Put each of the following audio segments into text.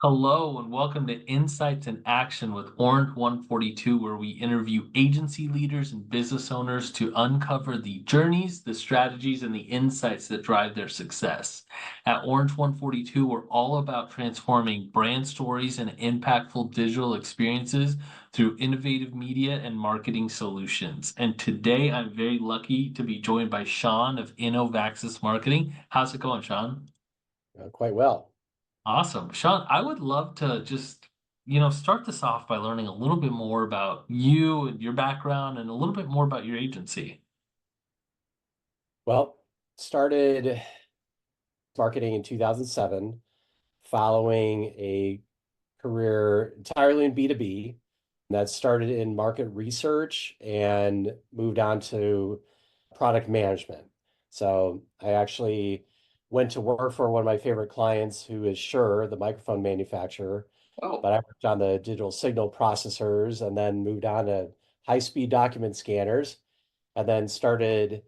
Hello and welcome to Insights in Action with Orange 142, where we interview agency leaders and business owners to uncover the journeys, the strategies, and the insights that drive their success. At Orange 142, we're all about transforming brand stories and impactful digital experiences through innovative media and marketing solutions. And today I'm very lucky to be joined by Sean of Innovaxis Marketing. How's it going, Sean? Quite well. Awesome. Sean, I would love to just, start this off by learning a little bit more about you and your background and a little bit more about your agency. Well, started marketing in 2007, following a career entirely in B2B. That started in market research and moved on to product management. So I actually went to work for one of my favorite clients, who is Shure, the microphone manufacturer. Oh, But I worked on the digital signal processors and then moved on to high-speed document scanners, and then started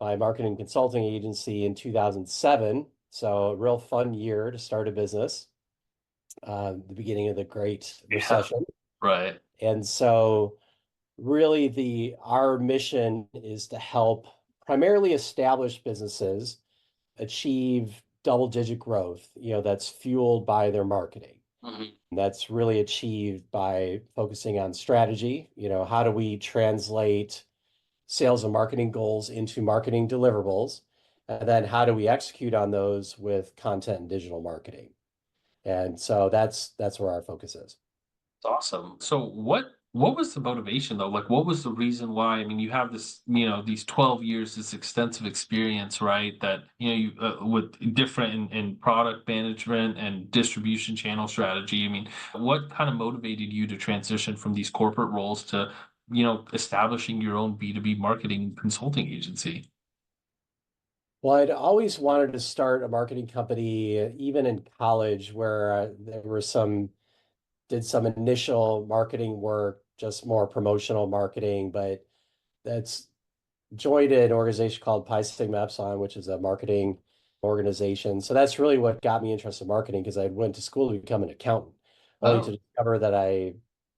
my marketing consulting agency in 2007. So a real fun year to start a business, the beginning of the Great yeah, Recession. right. And so really our mission is to help primarily established businesses achieve double-digit growth, that's fueled by their marketing. Mhm. And that's really achieved by focusing on strategy. How do we translate sales and marketing goals into marketing deliverables? And then how do we execute on those with content and digital marketing? And so that's where our focus is. It's awesome. So what was the motivation though? Like what was the reason why? I mean, you have these 12 years, this extensive experience, right? That, you with different in product management and distribution channel strategy. I mean, what kind of motivated you to transition from these corporate roles to, establishing your own B2B marketing consulting agency? Well, I'd always wanted to start a marketing company, even in college, where there were did some initial marketing work, just more promotional marketing, but that's joined an organization called Pi Sigma Epsilon, which is a marketing organization. So that's really what got me interested in marketing, because I went to school to become an accountant, only to Oh, discover that I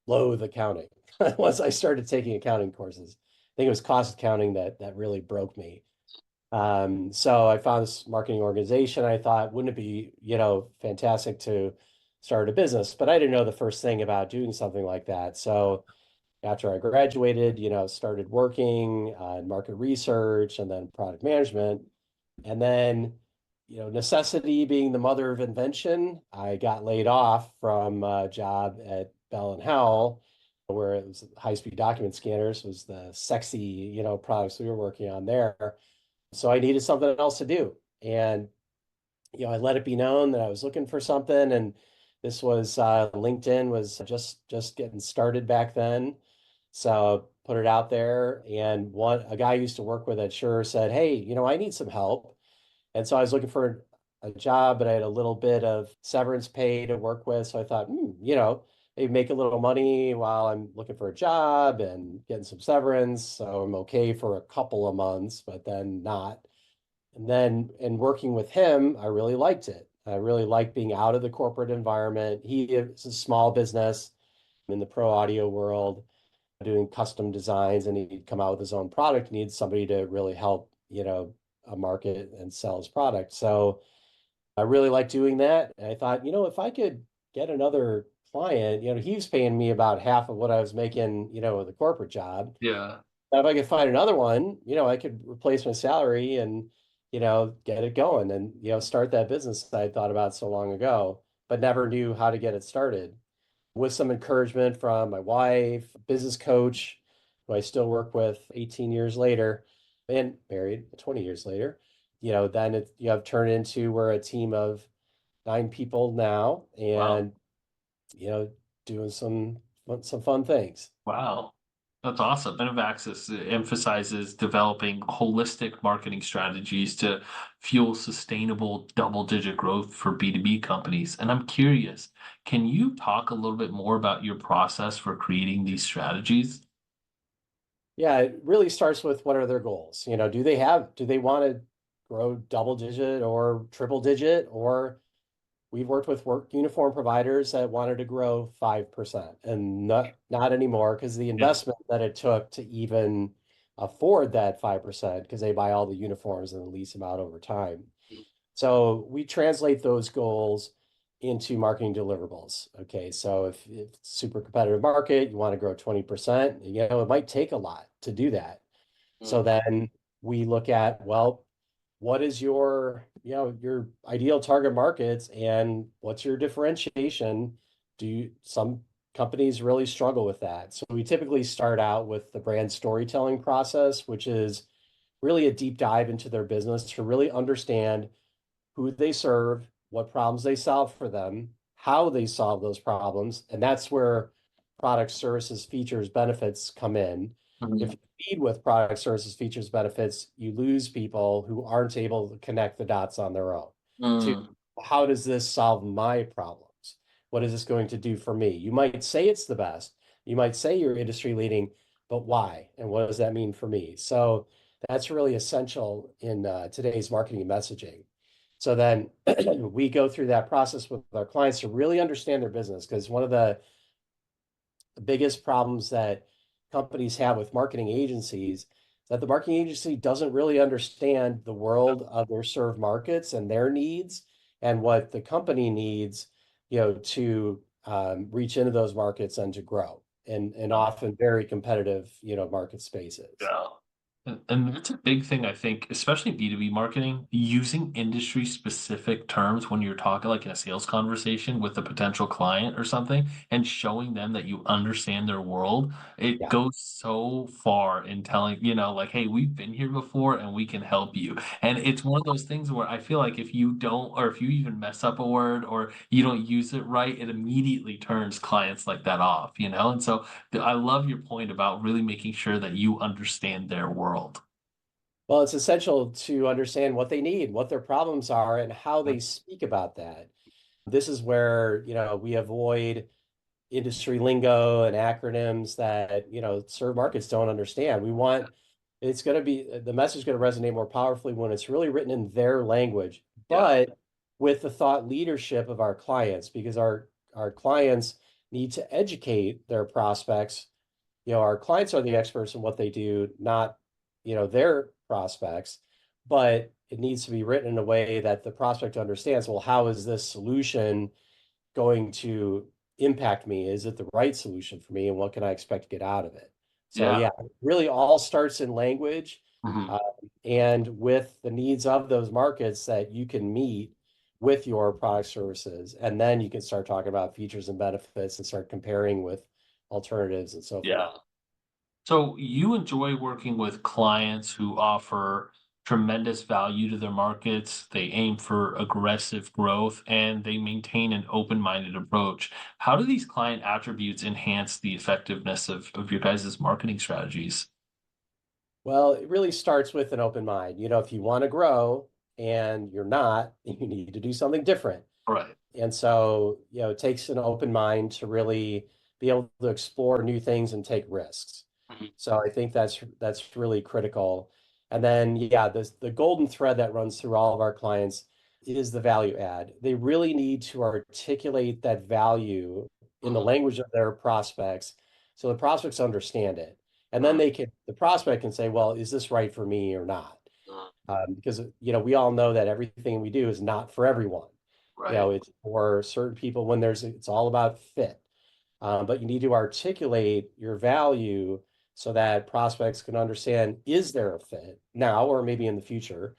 loathe accounting once I started taking accounting courses. I think it was cost accounting that really broke me. So I found this marketing organization. I thought, wouldn't it be, fantastic to start a business? But I didn't know the first thing about doing something like that. So after I graduated, started working in market research and then product management. And then, necessity being the mother of invention, I got laid off from a job at Bell and Howell, where it was high-speed document scanners was the sexy, products we were working on there. So I needed something else to do. And, I let it be known that I was looking for something. And this was LinkedIn was just getting started back then. So put it out there. And a guy I used to work with at Shure said, "Hey, I need some help." And so I was looking for a job, but I had a little bit of severance pay to work with. So I thought, maybe make a little money while I'm looking for a job and getting some severance. So I'm okay for a couple of months, but then not. And then in working with him, I really liked it. I really liked being out of the corporate environment. He is a small business in the pro audio world, doing custom designs, and he'd come out with his own product. He needs somebody to really help, market and sell his product. So I really like doing that. And I thought, if I could get another client, he was paying me about half of what I was making, with a corporate job. yeah. But if I could find another one, I could replace my salary and, get it going and, start that business that I thought about so long ago, but never knew how to get it started. With some encouragement from my wife, business coach, who I still work with 18 years later, and married 20 years later, then you have turned into we're a team of 9 people now, Wow. and, you know, doing some fun things. Wow. That's awesome. Innovaxis emphasizes developing holistic marketing strategies to fuel sustainable double-digit growth for B2B companies. And I'm curious, can you talk a little bit more about your process for creating these strategies? Yeah, it really starts with what are their goals? Do they want to grow double digit or triple digit, or we've worked with work uniform providers that wanted to grow 5% and not anymore because the Yeah. investment that it took to even afford that 5% because they buy all the uniforms and lease them out over time. So we translate those goals into marketing deliverables. Okay, so if it's a super competitive market, you want to grow 20%, it might take a lot to do that. So Mm. then we look at, well, what is your ideal target markets and what's your differentiation? Some companies really struggle with that. So we typically start out with the brand storytelling process, which is really a deep dive into their business to really understand who they serve, what problems they solve for them, how they solve those problems. And that's where product, services, features, benefits come in. If Mhm. you lead with product, services, features, benefits, you lose people who aren't able to connect the dots on their own to Mm. how does this solve my problems? What is this going to do for me? You might say it's the best. You might say you're industry leading, but why? And what does that mean for me? So that's really essential in today's marketing messaging. So then we go through that process with our clients to really understand their business because one of the biggest problems that companies have with marketing agencies is that the marketing agency doesn't really understand the world of their served markets and their needs and what the company needs, to reach into those markets and to grow and often very competitive, market spaces. Yeah. And that's a big thing, I think, especially B2B marketing, using industry specific terms when you're talking like in a sales conversation with a potential client or something and showing them that you understand their world. It Yeah. goes so far in telling, like, hey, we've been here before and we can help you. And it's one of those things where I feel like if you don't, or if you even mess up a word or you don't use it right, it immediately turns clients like that off. And so I love your point about really making sure that you understand their world. Well, it's essential to understand what they need, what their problems are, and how they speak about that. This is where, we avoid industry lingo and acronyms that, serve markets don't understand. It's going to be, the message is going to resonate more powerfully when it's really written in their language, Yeah. but with the thought leadership of our clients, because our clients need to educate their prospects. Our clients are the experts in what they do, not, their prospects, but it needs to be written in a way that the prospect understands, well, how is this solution going to impact me? Is it the right solution for me? And what can I expect to get out of it? So Yeah. yeah, it really all starts in language, Mhm. uh, and with the needs of those markets that you can meet with your product services. And then you can start talking about features and benefits and start comparing with alternatives and so forth. Yeah. So you enjoy working with clients who offer tremendous value to their markets. They aim for aggressive growth and they maintain an open-minded approach. How do these client attributes enhance the effectiveness of your guys' marketing strategies? Well, it really starts with an open mind. If you want to grow and you're not, you need to do something different. Right. And so, it takes an open mind to really be able to explore new things and take risks. Mhm. So I think that's really critical. And then, yeah, the golden thread that runs through all of our clients is the value add. They really need to articulate that value in the Mhm. language of their prospects so the prospects understand it. And then Mhm. the prospect can say, well, is this right for me or not? Mhm. Because we all know that everything we do is not for everyone. Right. It's for certain people when it's all about fit. But you need to articulate your value so that prospects can understand, is there a fit now or maybe in the future?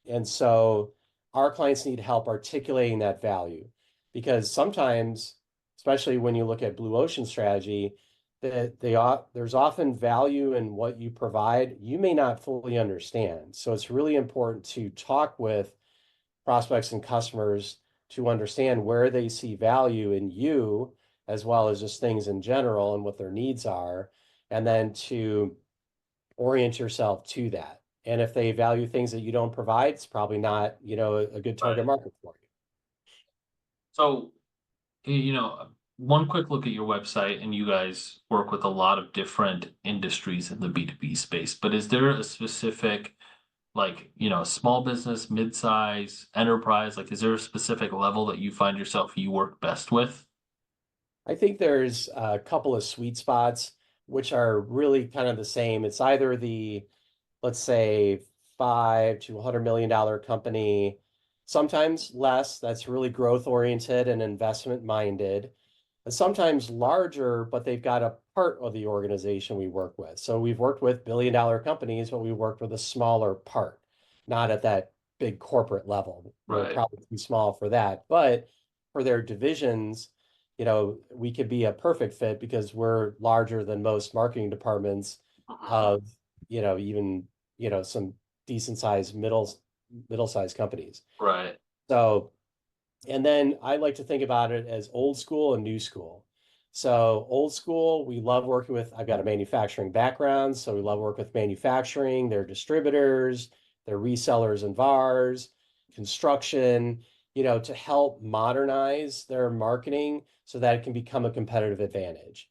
And so our clients need help articulating that value because sometimes, especially when you look at blue ocean strategy, that there's often value in what you provide you may not fully understand. So it's really important to talk with prospects and customers to understand where they see value in you, as well as just things in general and what their needs are, and then to orient yourself to that. And if they value things that you don't provide, it's probably not, a good target Right. market for you. So, one quick look at your website, and you guys work with a lot of different industries in the B2B space, but is there a specific like, small business, mid-size, enterprise? Like, is there a specific level that you find yourself you work best with? I think there's a couple of sweet spots which are really kind of the same. It's either the, let's say, 5 to $100 million company, sometimes less, that's really growth oriented and investment minded, and sometimes larger, but they've got a part of the organization we work with. So we've worked with billion-dollar companies, but we worked with a smaller part, not at that big corporate level. We're Right. probably too small for that. But for their divisions, we could be a perfect fit because we're larger than most marketing departments Mhm. of, even, some decent sized middle-sized companies. Right. So and then I like to think about it as old school and new school. So old school, we love working with, I've got a manufacturing background, so we love working with manufacturing, their distributors, their resellers and VARs, construction, to help modernize their marketing so that it can become a competitive advantage.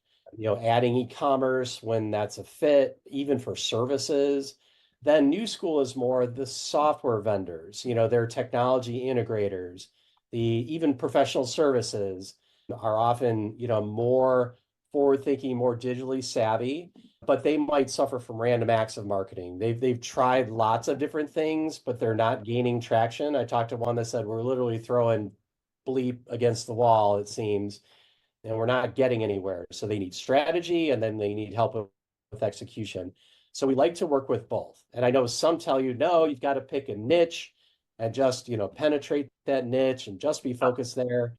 Adding e-commerce when that's a fit, even for services. Then new school is more the software vendors, their technology integrators, the even professional services are often, more forward-thinking, more digitally savvy, but they might suffer from random acts of marketing. They've tried lots of different things, but they're not gaining traction. I talked to one that said we're literally throwing bleep against the wall, it seems, and we're not getting anywhere. So they need strategy and then they need help with execution. So we like to work with both. And I know some tell you, no, you've got to pick a niche and just, penetrate that niche and just be focused there.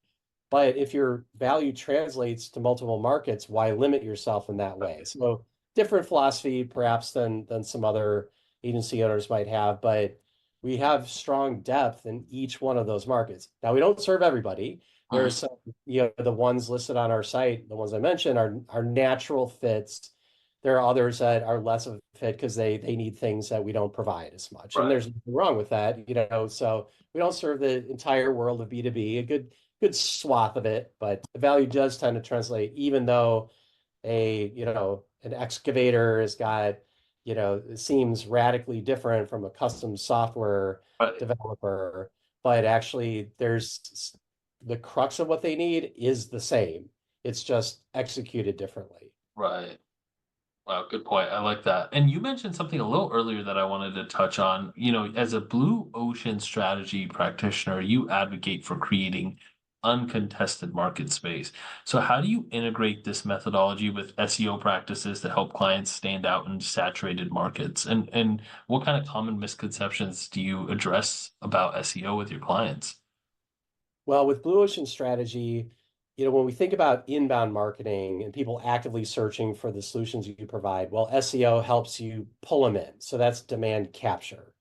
But if your value translates to multiple markets, why limit yourself in that way? So different philosophy perhaps than some other agency owners might have, but we have strong depth in each one of those markets. Now we don't serve everybody. There are Mhm. some, the ones listed on our site, the ones I mentioned are natural fits. There are others that are less of a fit because they need things that we don't provide as much. And Right. there's nothing wrong with that, so we don't serve the entire world of B2B, a good swath of it, but the value does tend to translate, even though an excavator has got, it seems radically different from a custom software Right. developer, but actually there's the crux of what they need is the same. It's just executed differently. Right. Wow, good point. I like that. And you mentioned something a little earlier that I wanted to touch on. As a blue ocean strategy practitioner, you advocate for creating uncontested market space. So how do you integrate this methodology with SEO practices to help clients stand out in saturated markets? And what kind of common misconceptions do you address about SEO with your clients? Well, with Blue Ocean Strategy, when we think about inbound marketing and people actively searching for the solutions you provide, well, SEO helps you pull them in. So that's demand capture.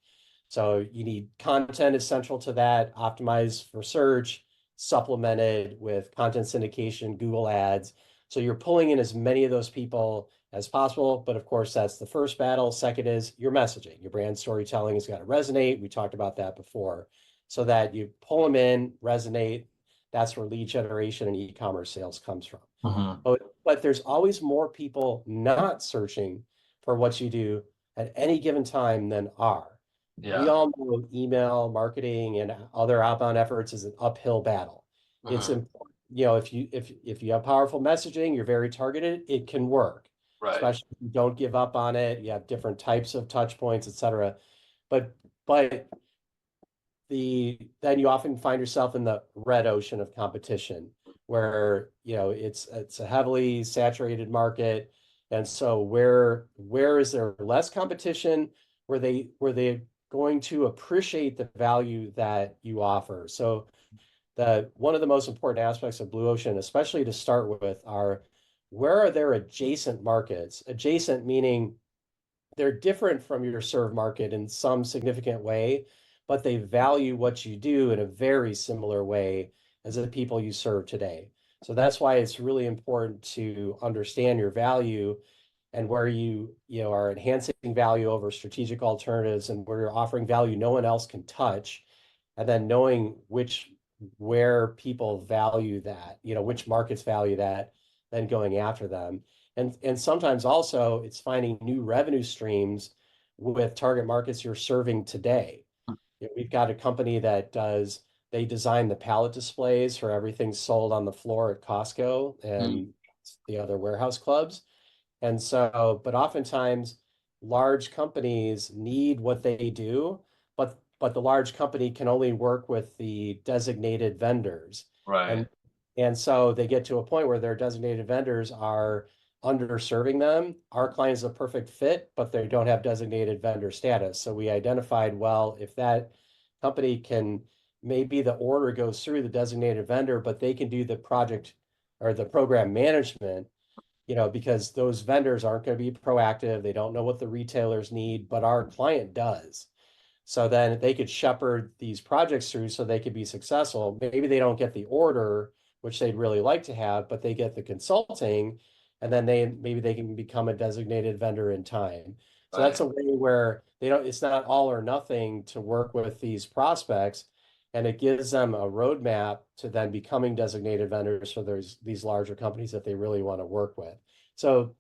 So you need content is central to that, optimized for search, supplemented with content syndication, Google Ads. So you're pulling in as many of those people as possible. But of course, that's the first battle. Second is your messaging. Your brand storytelling has got to resonate. We talked about that before. So that you pull them in, resonate. That's where lead generation and e-commerce sales comes from. Hmm. But there's always more people not searching for what you do at any given time than are. We Yeah. all know email marketing and other outbound efforts is an uphill battle. It's Hmm. important, if you have powerful messaging, you're very targeted, it can work, Right. especially if you don't give up on it. You have different types of touch points, et cetera. But then you often find yourself in the red ocean of competition where it's a heavily saturated market, and so where is there less competition where they going to appreciate the value that you offer. So the one of the most important aspects of Blue Ocean, especially to start with, are where are there adjacent markets? Adjacent meaning they're different from your serve market in some significant way, but they value what you do in a very similar way as the people you serve today. So that's why it's really important to understand your value and where you are enhancing value over strategic alternatives and where you're offering value no one else can touch, and then knowing where people value that, which markets value that, then going after them. And sometimes also it's finding new revenue streams with target markets you're serving today. You know, we've got a company that they design the pallet displays for everything sold on the floor at Costco Mm, and the other warehouse clubs. And so, but oftentimes large companies need what they do, but the large company can only work with the designated vendors. right. And and so they get to a point where their designated vendors are underserving them. Our client is a perfect fit, but they don't have designated vendor status. So we identified, well, if that company can, maybe the order goes through the designated vendor, but they can do the project or the program management, because those vendors aren't going to be proactive. They don't know what the retailers need, but our client does. So then they could shepherd these projects through so they could be successful. Maybe they don't get the order, which they'd really like to have, but they get the consulting, and then maybe they can become a designated vendor in time. So that's Right. a way where it's not all or nothing to work with these prospects, and it gives them a roadmap to then becoming designated vendors for these larger companies that they really want to work with. So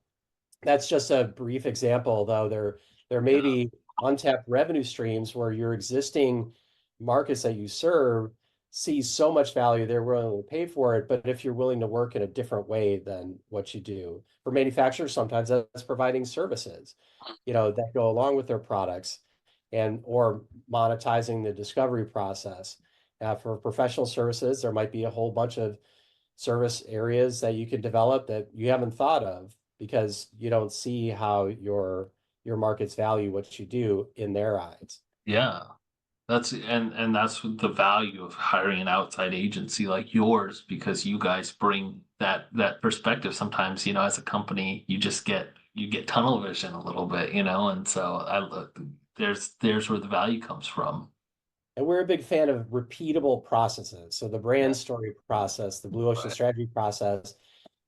that's just a brief example, though. There may Yeah. be untapped revenue streams where your existing markets that you serve see so much value, they're willing to pay for it. But if you're willing to work in a different way than what you do for manufacturers, sometimes that's providing services, that go along with their products, and or monetizing the discovery process. For professional services, there might be a whole bunch of service areas that you could develop that you haven't thought of because you don't see how your markets value what you do in their eyes. Yeah. And that's the value of hiring an outside agency like yours, because you guys bring that perspective. Sometimes, as a company, you get tunnel vision a little bit, and so I look there's where the value comes from. And we're a big fan of repeatable processes. So the Yeah. brand story process, the blue ocean Right. strategy process,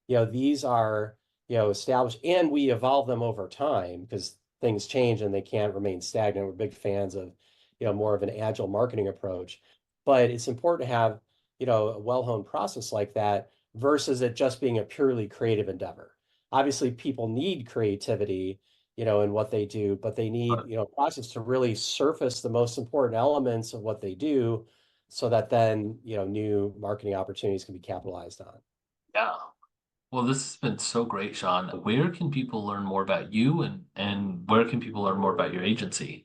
these are, established, and we evolve them over time because things change and they can't remain stagnant. We're big fans of, more of an agile marketing approach. But it's important to have, a well-honed process like that versus it just being a purely creative endeavor. Obviously, people need creativity, in what they do, but they need, But a process to really surface the most important elements of what they do so that then, new marketing opportunities can be capitalized on. yeah. Well, this has been so great, Sean. Where can people learn more about you, and where can people learn more about your agency?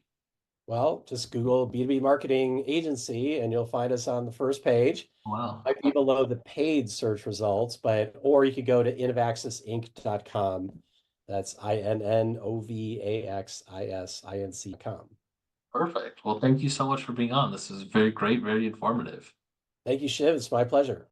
Well, just Google B2B marketing agency and you'll find us on the first page. Wow. Might be below the paid search results, or you could go to innovaxisinc.com. That's INNOVAXISINC.com. Perfect. Well, thank you so much for being on. This is very great, very informative. Thank you, Shiv. It's my pleasure.